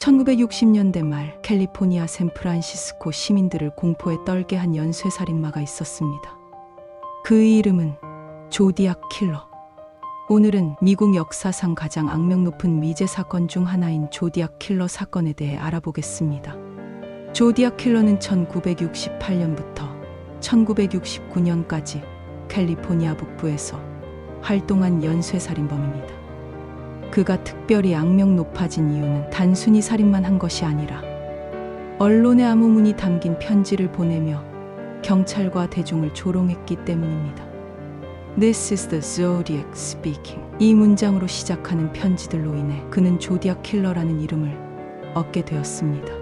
1960년대 말 캘리포니아 샌프란시스코 시민들을 공포에 떨게 한 연쇄살인마가 있었습니다. 그의 이름은 조디악 킬러. 오늘은 미국 역사상 가장 악명 높은 미제 사건 중 하나인 조디악 킬러 사건에 대해 알아보겠습니다. 조디악 킬러는 1968년부터 1969년까지 캘리포니아 북부에서 활동한 연쇄살인범입니다. 그가 특별히 악명 높아진 이유는 단순히 살인만 한 것이 아니라 언론의 암호문이 담긴 편지를 보내며 경찰과 대중을 조롱했기 때문입니다. This is the Zodiac speaking. 이 문장으로 시작하는 편지들로 인해 그는 조디악 킬러라는 이름을 얻게 되었습니다.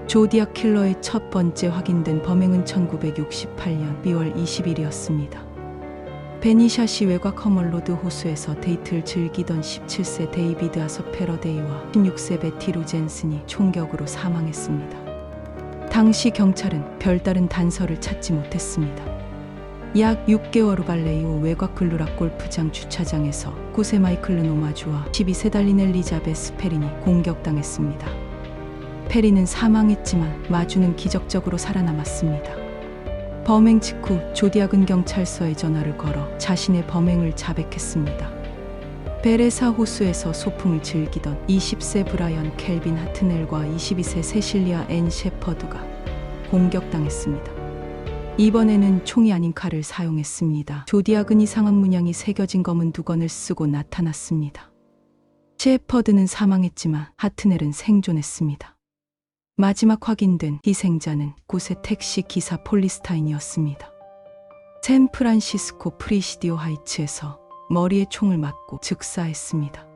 조디악 킬러의 첫 번째 확인된 범행은 1968년 2월 20일이었습니다. 베니샤시 외곽 커멀로드 호수에서 데이트를 즐기던 17세 데이비드 아서 패러데이와 16세 베티 로젠슨이 총격으로 사망했습니다. 당시 경찰은 별다른 단서를 찾지 못했습니다. 약 6개월 후 발레 이후 외곽 글루락 골프장 주차장에서 9세 마이클 노마주와 12세 달린 엘리자베스 페린이 공격당했습니다. 페린은 사망했지만 마주는 기적적으로 살아남았습니다. 범행 직후 조디악은 경찰서에 전화를 걸어 자신의 범행을 자백했습니다. 베레사 호수에서 소풍을 즐기던 20세 브라이언 켈빈 하트넬과 22세 세실리아 앤 셰퍼드가 공격당했습니다. 이번에는 총이 아닌 칼을 사용했습니다. 조디악은 이상한 문양이 새겨진 검은 두건을 쓰고 나타났습니다. 셰퍼드는 사망했지만 하트넬은 생존했습니다. 마지막 확인된 희생자는 9세 택시 기사 폴리스타인이었습니다. 샌프란시스코 프리시디오 하이츠에서 머리에 총을 맞고 즉사했습니다.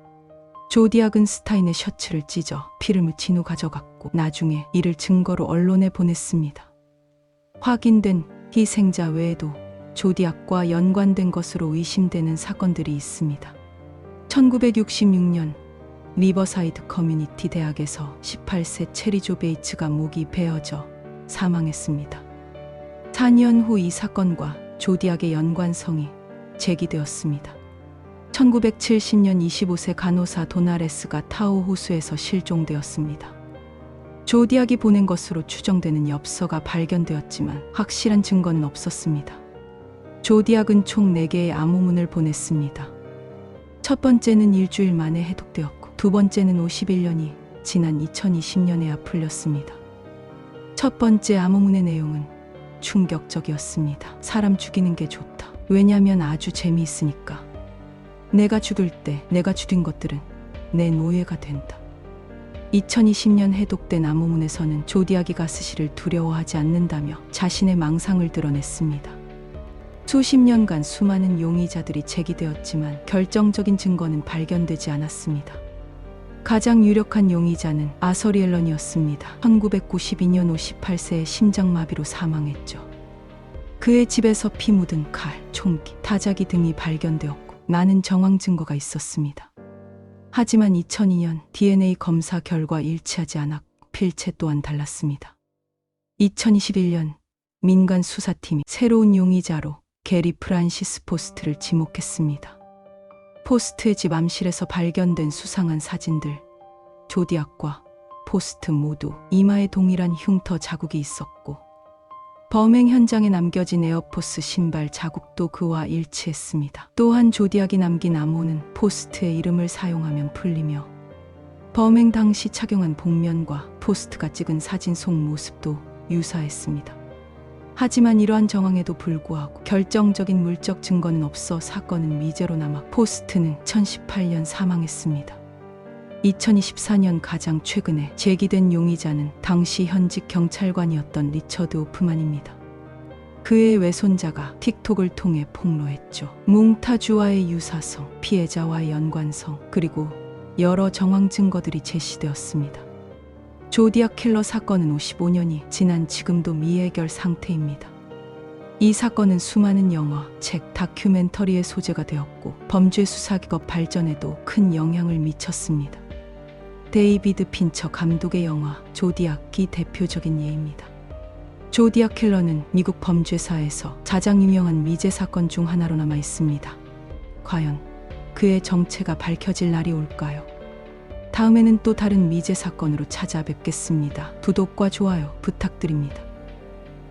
조디악은 스타인의 셔츠를 찢어 피를 묻힌 후 가져갔고 나중에 이를 증거로 언론에 보냈습니다. 확인된 희생자 외에도 조디악과 연관된 것으로 의심되는 사건들이 있습니다. 1966년 리버사이드 커뮤니티 대학에서 18세 체리조 베이츠가 목이 베어져 사망했습니다. 4년 후 이 사건과 조디악의 연관성이 제기되었습니다. 1970년 25세 간호사 도나레스가 타호 호수에서 실종되었습니다. 조디악이 보낸 것으로 추정되는 엽서가 발견되었지만 확실한 증거는 없었습니다. 조디악은 총 4개의 암호문을 보냈습니다. 첫 번째는 일주일 만에 해독되었고 두 번째는 51년이 지난 2020년에야 풀렸습니다. 첫 번째 암호문의 내용은 충격적이었습니다. 사람 죽이는 게 좋다. 왜냐면 아주 재미있으니까. 내가 죽을 때 내가 죽인 것들은 내 노예가 된다. 2020년 해독된 암호문에서는 조디악이 가스실을 두려워하지 않는다며 자신의 망상을 드러냈습니다. 수십 년간 수많은 용의자들이 제기되었지만 결정적인 증거는 발견되지 않았습니다. 가장 유력한 용의자는 아서리 앨런이었습니다. 1992년 58세의 심장마비로 사망했죠. 그의 집에서 피 묻은 칼, 총기, 타자기 등이 발견되었고 많은 정황 증거가 있었습니다. 하지만 2002년 DNA 검사 결과 일치하지 않았고 필체 또한 달랐습니다. 2021년 민간 수사팀이 새로운 용의자로 게리 프란시스 포스트를 지목했습니다. 포스트의 집 암실에서 발견된 수상한 사진들, 조디악과 포스트 모두 이마에 동일한 흉터 자국이 있었고 범행 현장에 남겨진 에어포스 신발 자국도 그와 일치했습니다. 또한 조디악이 남긴 암호는 포스트의 이름을 사용하면 풀리며 범행 당시 착용한 복면과 포스트가 찍은 사진 속 모습도 유사했습니다. 하지만 이러한 정황에도 불구하고 결정적인 물적 증거는 없어 사건은 미제로 남아 포스트는 2018년 사망했습니다. 2024년 가장 최근에 제기된 용의자는 당시 현직 경찰관이었던 리처드 오프만입니다. 그의 외손자가 틱톡을 통해 폭로했죠. 몽타주와의 유사성, 피해자와의 연관성, 그리고 여러 정황 증거들이 제시되었습니다. 조디악 킬러 사건은 55년이 지난 지금도 미해결 상태입니다. 이 사건은 수많은 영화, 책, 다큐멘터리의 소재가 되었고 범죄 수사기법 발전에도 큰 영향을 미쳤습니다. 데이비드 핀처 감독의 영화 조디악이 대표적인 예입니다. 조디악 킬러는 미국 범죄사에서 가장 유명한 미제 사건 중 하나로 남아 있습니다. 과연 그의 정체가 밝혀질 날이 올까요? 다음에는 또 다른 미제 사건으로 찾아뵙겠습니다. 구독과 좋아요 부탁드립니다.